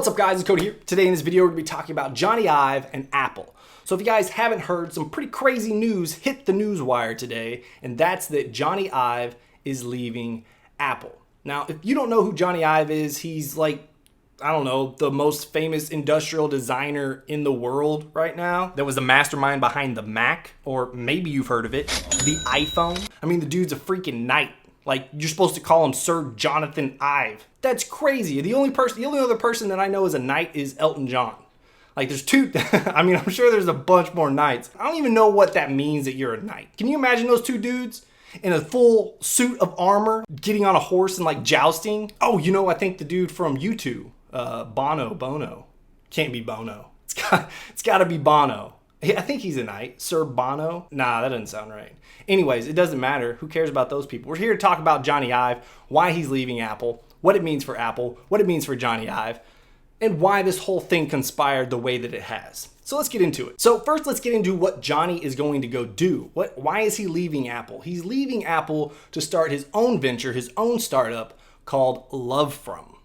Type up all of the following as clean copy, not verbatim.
What's up guys, it's Cody here. Today in this video we're going to be talking about Jony Ive and Apple. So if you guys haven't heard, some pretty crazy news hit the news wire today, and that's that Jony Ive is leaving Apple. Now, if you don't know who Jony Ive is, he's like, I don't know, the most famous industrial designer in the world right now. That was the mastermind behind the Mac, or maybe you've heard of it, the iPhone. I mean, the dude's a freaking knight. Like, you're supposed to call him Sir Jonathan Ive. That's crazy. The only other person that I know is a knight is Elton John. Like, there's two, I mean, I'm sure there's a bunch more knights. I don't even know what that means that you're a knight. Can you imagine those two dudes in a full suit of armor, getting on a horse and like jousting? Oh, you know, I think the dude from U2, Bono. Can't be Bono. It's gotta be Bono. I think he's a knight. Sir Bono? Nah, that doesn't sound right. Anyways, it doesn't matter. Who cares about those people? We're here to talk about Jony Ive, why he's leaving Apple, what it means for Apple, what it means for Jony Ive, and why this whole thing conspired the way that it has. So let's get into it. So first, let's get into what Jony is going to go do. Why is he leaving Apple? He's leaving Apple to start his own venture, his own startup called Love From.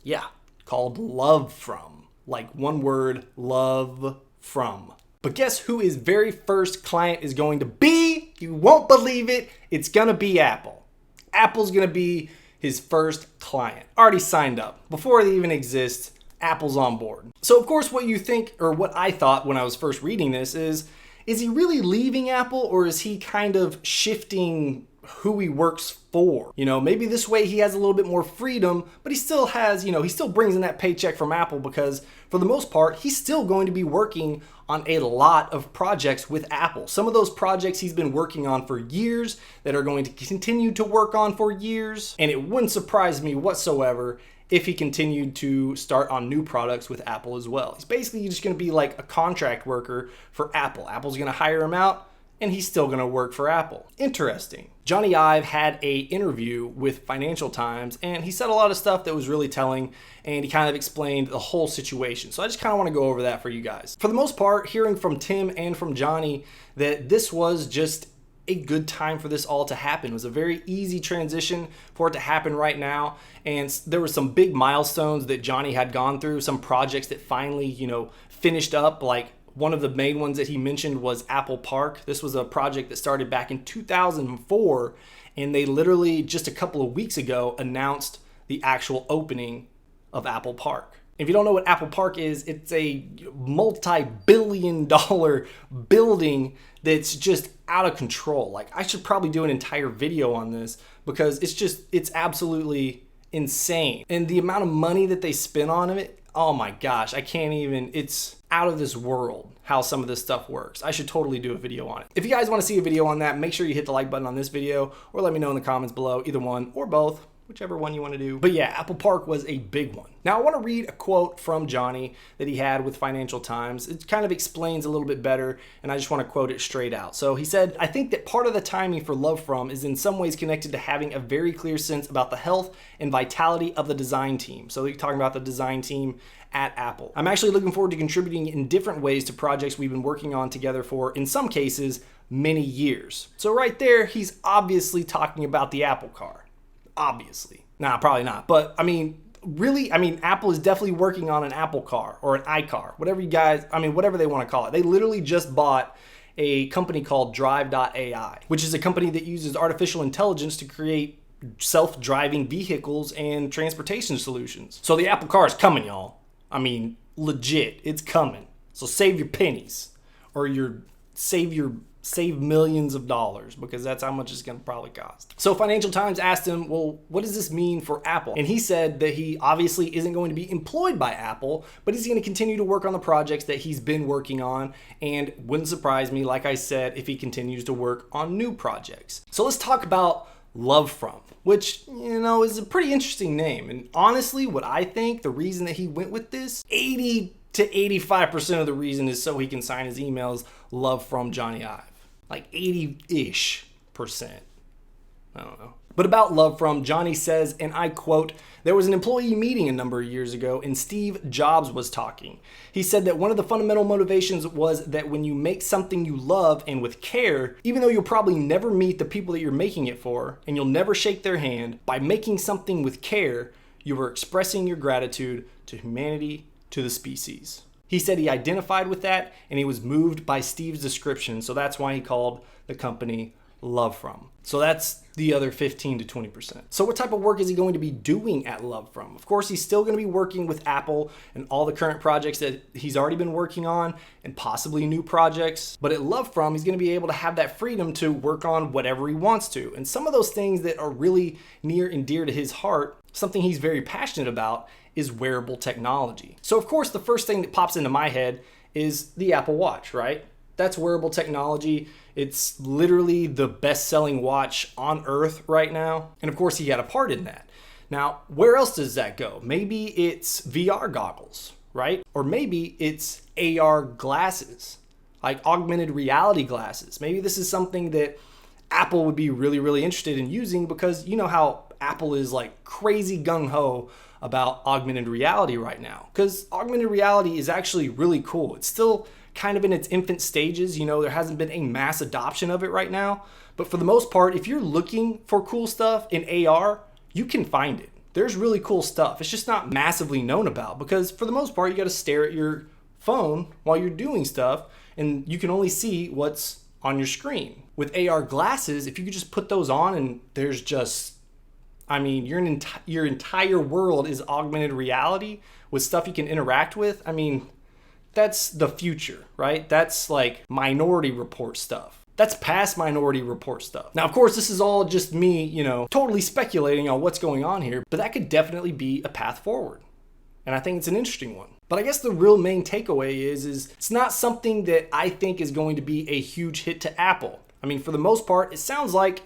Yeah, called Love From. Like one word, love from. But guess who his very first client is going to be? You won't believe it. It's gonna be Apple. Apple's gonna be his first client. Already signed up. Before they even exist, Apple's on board. So of course what you think, or what I thought when I was first reading this is he really leaving Apple, or is he kind of shifting who he works for? You know, maybe this way he has a little bit more freedom, but he still has, you know, he still brings in that paycheck from Apple, because for the most part, he's still going to be working on a lot of projects with Apple. Some of those projects he's been working on for years, that are going to continue to work on for years. And it wouldn't surprise me whatsoever if he continued to start on new products with Apple as well. He's basically just going to be like a contract worker for Apple. Apple's going to hire him out, and he's still gonna work for Apple. Interesting. Jony Ive had an interview with Financial Times, and he said a lot of stuff that was really telling, and he kind of explained the whole situation. So I just kind of want to go over that for you guys. For the most part, hearing from Tim and from Jony that this was just a good time for this all to happen. It was a very easy transition for it to happen right now, and there were some big milestones that Jony had gone through, some projects that finally, you know, finished up. Like, one of the main ones that he mentioned was Apple Park. This was a project that started back in 2004, and they literally just a couple of weeks ago announced the actual opening of Apple Park. If you don't know what Apple Park is, it's a multi-billion-dollar building that's just out of control. Like, I should probably do an entire video on this, because it's absolutely insane. And the amount of money that they spend on it, oh my gosh, I can't even, it's out of this world how some of this stuff works. I should totally do a video on it. If you guys want to see a video on that, make sure you hit the like button on this video, or let me know in the comments below, either one or both, whichever one you want to do. But yeah, Apple Park was a big one. Now I want to read a quote from Jony that he had with Financial Times. It kind of explains a little bit better, and I just want to quote it straight out. So he said, "I think that part of the timing for Love From is in some ways connected to having a very clear sense about the health and vitality of the design team." So he's talking about the design team at Apple. "I'm actually looking forward to contributing in different ways to projects we've been working on together for, in some cases, many years." So right there, he's obviously talking about the Apple car. Obviously. Nah, probably not. But I mean, really, Apple is definitely working on an Apple car or an iCar, whatever you guys, whatever they want to call it. They literally just bought a company called Drive.ai, which is a company that uses artificial intelligence to create self-driving vehicles and transportation solutions. So the Apple car is coming, y'all. Legit, it's coming. So save your pennies, or save millions of dollars, because that's how much it's going to probably cost. So Financial Times asked him, well, what does this mean for Apple? And he said that he obviously isn't going to be employed by Apple, but he's going to continue to work on the projects that he's been working on, and wouldn't surprise me, like I said, if he continues to work on new projects. So let's talk about Love From, which, you know, is a pretty interesting name. And honestly, what I think the reason that he went with this, 80 to 85% of the reason is so he can sign his emails Love From Jony Ive. Like 80-ish%. I don't know. But about Love From, Jony says, and I quote, "There was an employee meeting a number of years ago, and Steve Jobs was talking. He said that one of the fundamental motivations was that when you make something you love and with care, even though you'll probably never meet the people that you're making it for, and you'll never shake their hand, by making something with care, you were expressing your gratitude to humanity, to the species. He said he identified with that and he was moved by Steve's description, so that's why he called the company Love From. So that's the other 15 to 20%. So what type of work is he going to be doing at Love From? Of course, he's still going to be working with Apple and all the current projects that he's already been working on and possibly new projects. But at Love From, he's going to be able to have that freedom to work on whatever he wants to. And some of those things that are really near and dear to his heart, something he's very passionate about, is wearable technology. So of course, the first thing that pops into my head is the Apple Watch, right? That's wearable technology. It's literally the best-selling watch on earth right now. And of course, he had a part in that. Now, where else does that go? Maybe it's VR goggles, right? Or maybe it's AR glasses, like augmented reality glasses. Maybe this is something that Apple would be really, really interested in using, because you know how Apple is like crazy gung-ho about augmented reality right now. Because augmented reality is actually really cool. It's still kind of in its infant stages. You know, there hasn't been a mass adoption of it right now. But for the most part, if you're looking for cool stuff in AR, you can find it. There's really cool stuff. It's just not massively known about, because for the most part, you got to stare at your phone while you're doing stuff and you can only see what's on your screen. With AR glasses, if you could just put those on and there's just, I mean, your entire world is augmented reality with stuff you can interact with. I mean, that's the future, right? That's like Minority Report stuff. That's past Minority Report stuff. Now, of course, this is all just me, you know, totally speculating on what's going on here, but that could definitely be a path forward. And I think it's an interesting one. But I guess the real main takeaway is it's not something that I think is going to be a huge hit to Apple. I mean, for the most part, it sounds like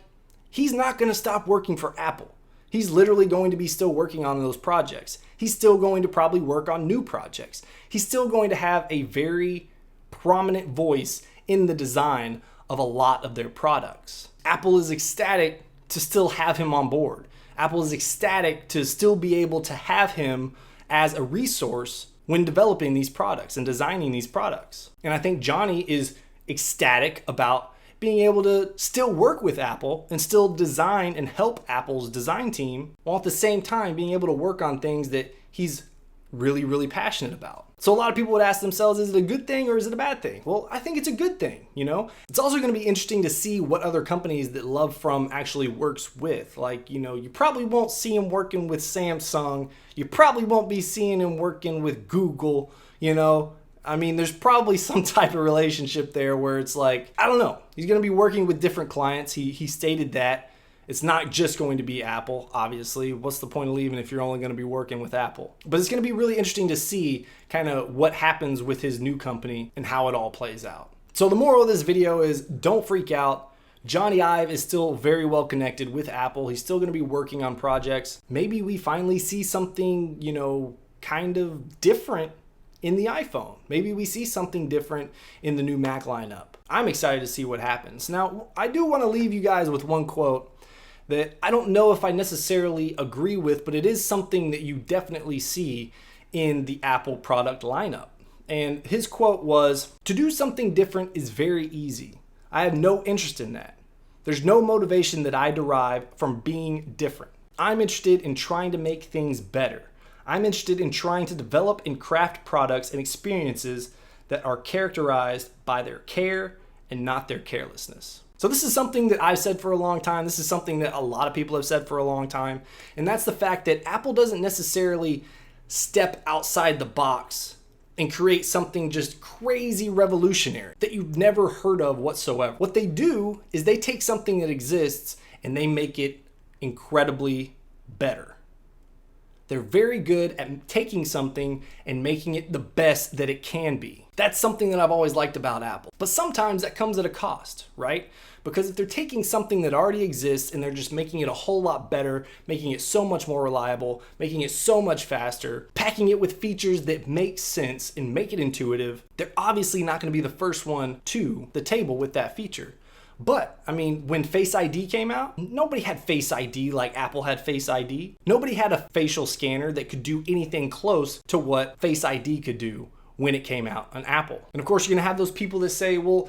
he's not going to stop working for Apple. He's literally going to be still working on those projects. He's still going to probably work on new projects. He's still going to have a very prominent voice in the design of a lot of their products. Apple is ecstatic to still have him on board. Apple is ecstatic to still be able to have him as a resource when developing these products and designing these products. And I think Jony is ecstatic about being able to still work with Apple and still design and help Apple's design team, while at the same time being able to work on things that he's really, really passionate about. So a lot of people would ask themselves, is it a good thing or is it a bad thing? Well, I think it's a good thing, you know? It's also going to be interesting to see what other companies that Love From actually works with. Like, you know, you probably won't see him working with Samsung. You probably won't be seeing him working with Google, you know? I mean, there's probably some type of relationship there where it's like, I don't know. He's going to be working with different clients. He stated that. It's not just going to be Apple, obviously. What's the point of leaving if you're only going to be working with Apple? But it's going to be really interesting to see kind of what happens with his new company and how it all plays out. So the moral of this video is don't freak out. Jony Ive is still very well connected with Apple. He's still going to be working on projects. Maybe we finally see something, you know, kind of different in the iPhone. Maybe we see something different in the new Mac lineup. I'm excited to see what happens. Now, I do want to leave you guys with one quote that I don't know if I necessarily agree with, but it is something that you definitely see in the Apple product lineup. And his quote was, "To do something different is very easy. I have no interest in that. There's no motivation that I derive from being different. I'm interested in trying to make things better. I'm interested in trying to develop and craft products and experiences that are characterized by their care and not their carelessness." So this is something that I've said for a long time. This is something that a lot of people have said for a long time. And that's the fact that Apple doesn't necessarily step outside the box and create something just crazy revolutionary that you've never heard of whatsoever. What they do is they take something that exists and they make it incredibly better. They're very good at taking something and making it the best that it can be. That's something that I've always liked about Apple. But sometimes that comes at a cost, right? Because if they're taking something that already exists and they're just making it a whole lot better, making it so much more reliable, making it so much faster, packing it with features that make sense and make it intuitive, they're obviously not going to be the first one to the table with that feature. But, I mean, when Face ID came out, nobody had Face ID like Apple had Face ID. Nobody had a facial scanner that could do anything close to what Face ID could do when it came out on Apple. And of course, you're gonna have those people that say, well,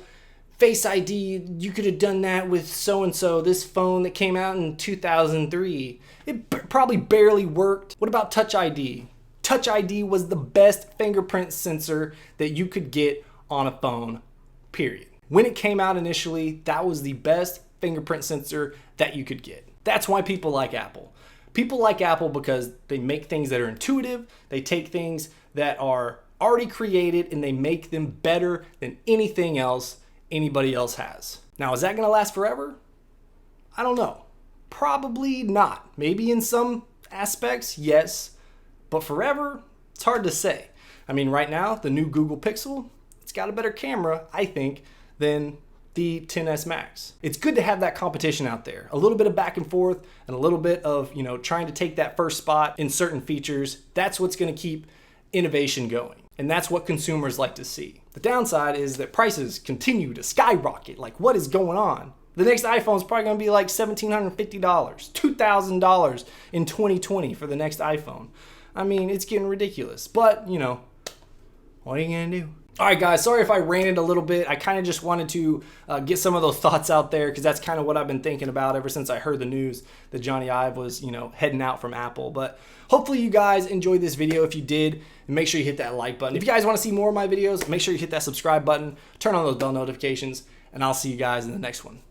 Face ID, you could have done that with so-and-so, this phone that came out in 2003. It probably barely worked. What about Touch ID? Touch ID was the best fingerprint sensor that you could get on a phone, period. When it came out initially, that was the best fingerprint sensor that you could get. That's why people like Apple. People like Apple because they make things that are intuitive, they take things that are already created and they make them better than anything else anybody else has. Now, is that gonna last forever? I don't know. Probably not. Maybe in some aspects, yes, but forever, it's hard to say. I mean, right now, the new Google Pixel, it's got a better camera, I think, than the XS Max. It's good to have that competition out there. A little bit of back and forth and a little bit of, trying to take that first spot in certain features. That's what's gonna keep innovation going. And that's what consumers like to see. The downside is that prices continue to skyrocket. Like, what is going on? The next iPhone is probably gonna be like $1,750, $2,000 in 2020 for the next iPhone. I mean, it's getting ridiculous, but what are you gonna do? All right, guys, sorry if I ranted a little bit. I kind of just wanted to get some of those thoughts out there because that's kind of what I've been thinking about ever since I heard the news that Jony Ive was, heading out from Apple. But hopefully you guys enjoyed this video. If you did, make sure you hit that like button. If you guys want to see more of my videos, make sure you hit that subscribe button, turn on those bell notifications, and I'll see you guys in the next one.